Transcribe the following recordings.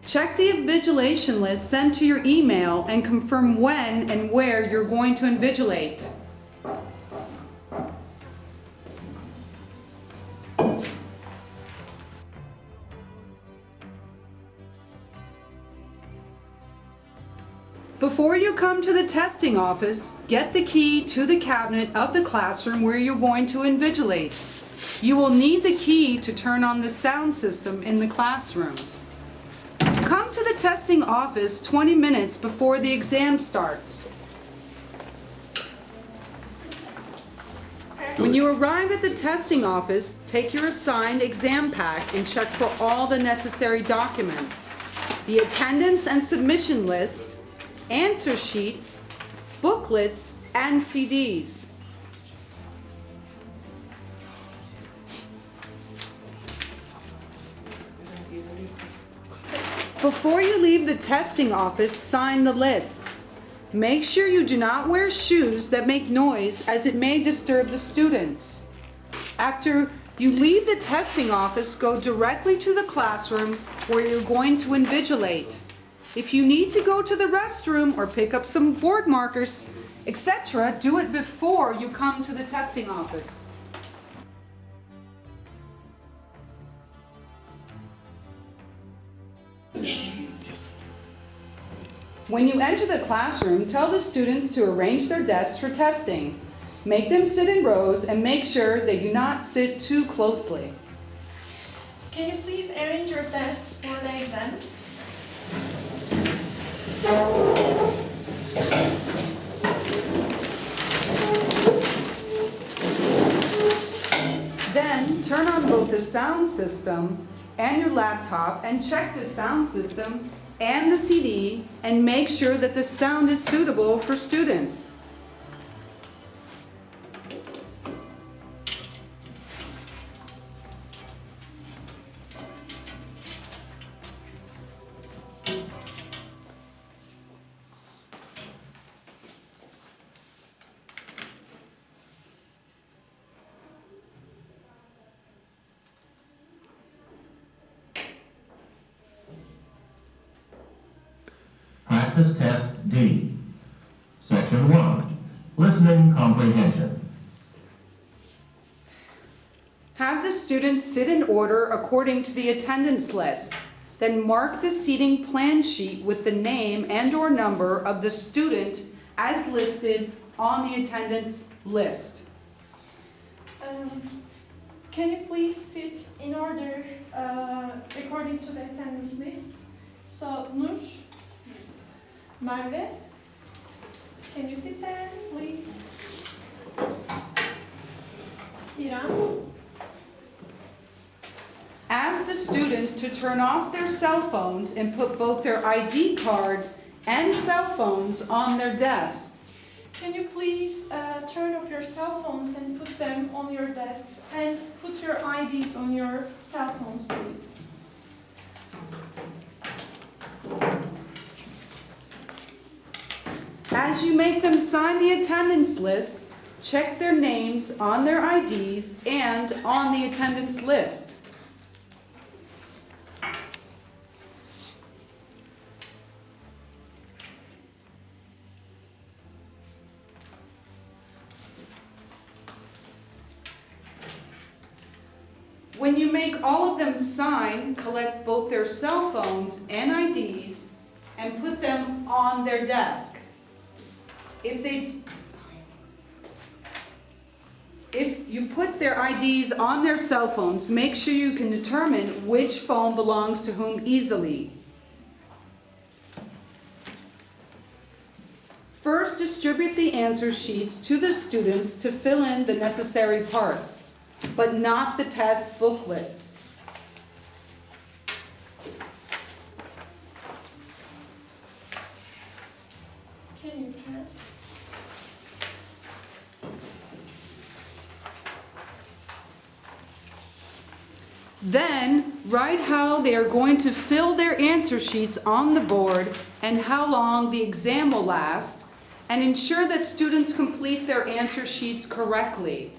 Check the invigilation list sent to your email and confirm when and where you're going to invigilate. Before you come to the testing office, get the key to the cabinet of the classroom where you're going to invigilate. You will need the key to turn on the sound system in the classroom. Come to the testing office 20 minutes before the exam starts. When you arrive at the testing office, take your assigned exam pack and check for all the necessary documents. The attendance and submission list, answer sheets, booklets, and CDs. Before you leave the testing office, sign the list. Make sure you do not wear shoes that make noise, as it may disturb the students. After you leave the testing office, go directly to the classroom where you're going to invigilate. If you need to go to the restroom or pick up some board markers, etc., do it before you come to the testing office. When you enter the classroom, tell the students to arrange their desks for testing. Make them sit in rows and make sure they do not sit too closely. Can you please arrange your desks for the exam? Then turn on both the sound system and your laptop and check the sound system and the CD and make sure that the sound is suitable for students. Practice Test D. Section 1. Listening Comprehension. Have the students sit in order according to the attendance list. Then mark the seating plan sheet with the name and/or number of the student as listed on the attendance list. Can you please sit in order according to the attendance list? So, Nur, Merve, can you sit there, please? İrem. Ask the students to turn off their cell phones and put both their ID cards and cell phones on their desk. Can you please turn off your cell phones and put them on your desks and put your IDs on your cell phones, please? As you make them sign the attendance list, check their names on their IDs and on the attendance list. When you make all of them sign, collect both their cell phones and IDs and put them on their desk. If you put their IDs on their cell phones, make sure you can determine which phone belongs to whom easily. First, distribute the answer sheets to the students to fill in the necessary parts, but not the test booklets. Can you pass? Then, write how they are going to fill their answer sheets on the board and how long the exam will last, and ensure that students complete their answer sheets correctly.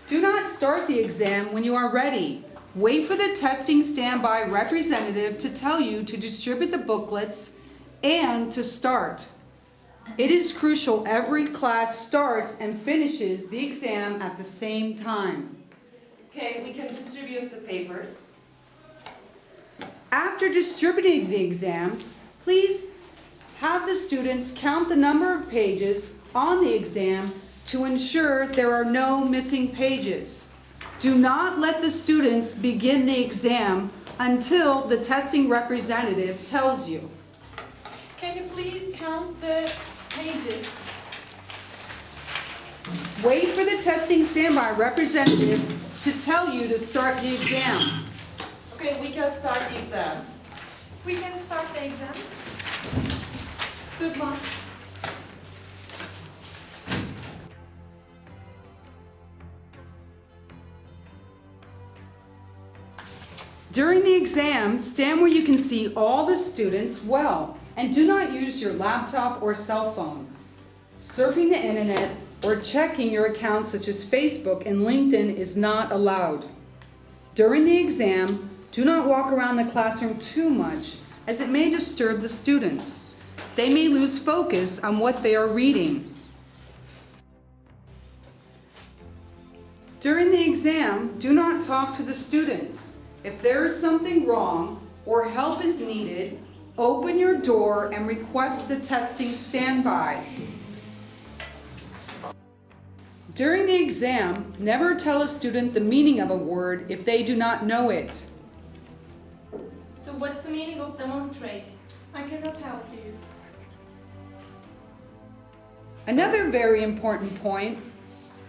Do not start the exam when you are ready. Wait for the testing standby representative to tell you to distribute the booklets and to start. It is crucial every class starts and finishes the exam at the same time. Okay, we can distribute the papers. After distributing the exams, please have the students count the number of pages on the exam to ensure there are no missing pages. Do not let the students begin the exam until the testing representative tells you. Can you please count the pages? Wait for the testing standby representative to tell you to start the exam. Okay, we can start the exam. We can start the exam. Good luck. During the exam, stand where you can see all the students well, and do not use your laptop or cell phone. Surfing the internet or checking your accounts such as Facebook and LinkedIn is not allowed. During the exam, do not walk around the classroom too much, as it may disturb the students. They may lose focus on what they are reading. During the exam, do not talk to the students. If there is something wrong or help is needed, open your door and request the testing standby. During the exam, never tell a student the meaning of a word if they do not know it. So what's the meaning of demonstrate? I cannot help you. Another very important point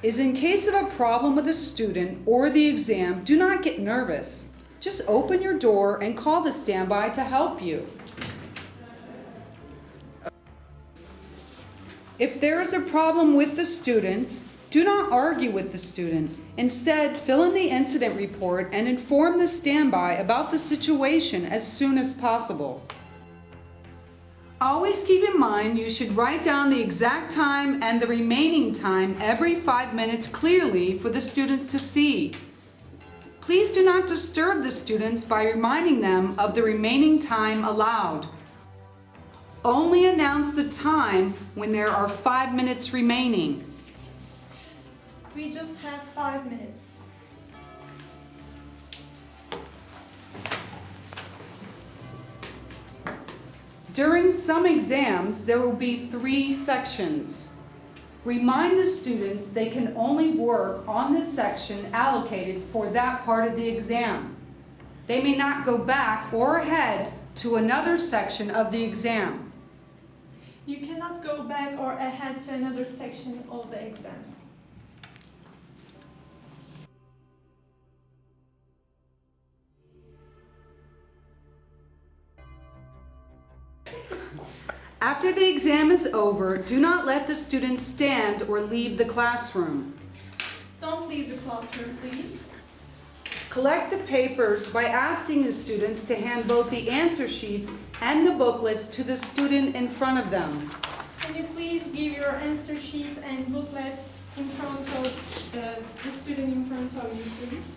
is in case of a problem with a student or the exam, do not get nervous. Just open your door and call the standby to help you. If there is a problem with the students, do not argue with the student. Instead, fill in the incident report and inform the standby about the situation as soon as possible. Always keep in mind you should write down the exact time and the remaining time every 5 minutes clearly for the students to see. Please do not disturb the students by reminding them of the remaining time allowed. Only announce the time when there are 5 minutes remaining. We just have 5 minutes. During some exams, there will be 3 sections. Remind the students they can only work on the section allocated for that part of the exam. They may not go back or ahead to another section of the exam. You cannot go back or ahead to another section of the exam. After the exam is over, do not let the students stand or leave the classroom. Don't leave the classroom, please. Collect the papers by asking the students to hand both the answer sheets and the booklets to the student in front of them. Can you please give your answer sheet and booklets in front of the student in front of you, please?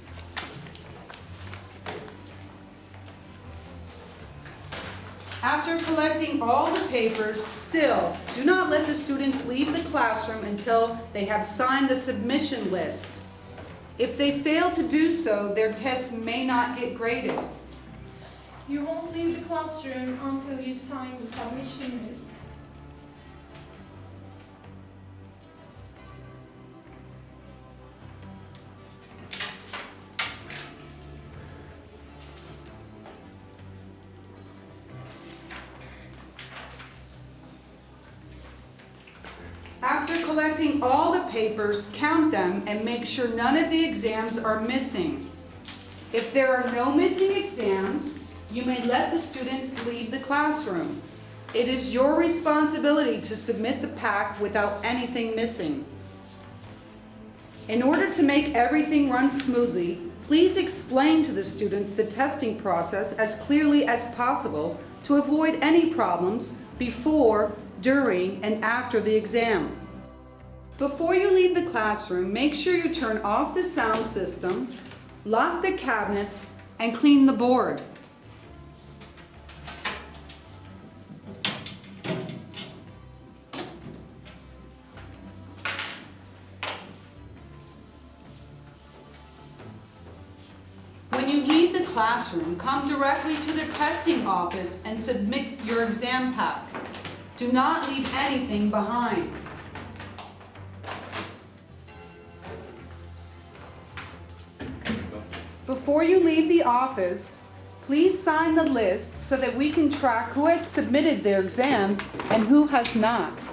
After collecting all the papers, still, do not let the students leave the classroom until they have signed the submission list. If they fail to do so, their test may not get graded. You won't leave the classroom until you sign the submission list. After collecting all the papers, count them and make sure none of the exams are missing. If there are no missing exams, you may let the students leave the classroom. It is your responsibility to submit the pack without anything missing. In order to make everything run smoothly, please explain to the students the testing process as clearly as possible to avoid any problems before, during, and after the exam. Before you leave the classroom, make sure you turn off the sound system, lock the cabinets, and clean the board. When you leave the classroom, come directly to the testing office and submit your exam pack. Do not leave anything behind. Before you leave the office, please sign the list so that we can track who has submitted their exams and who has not.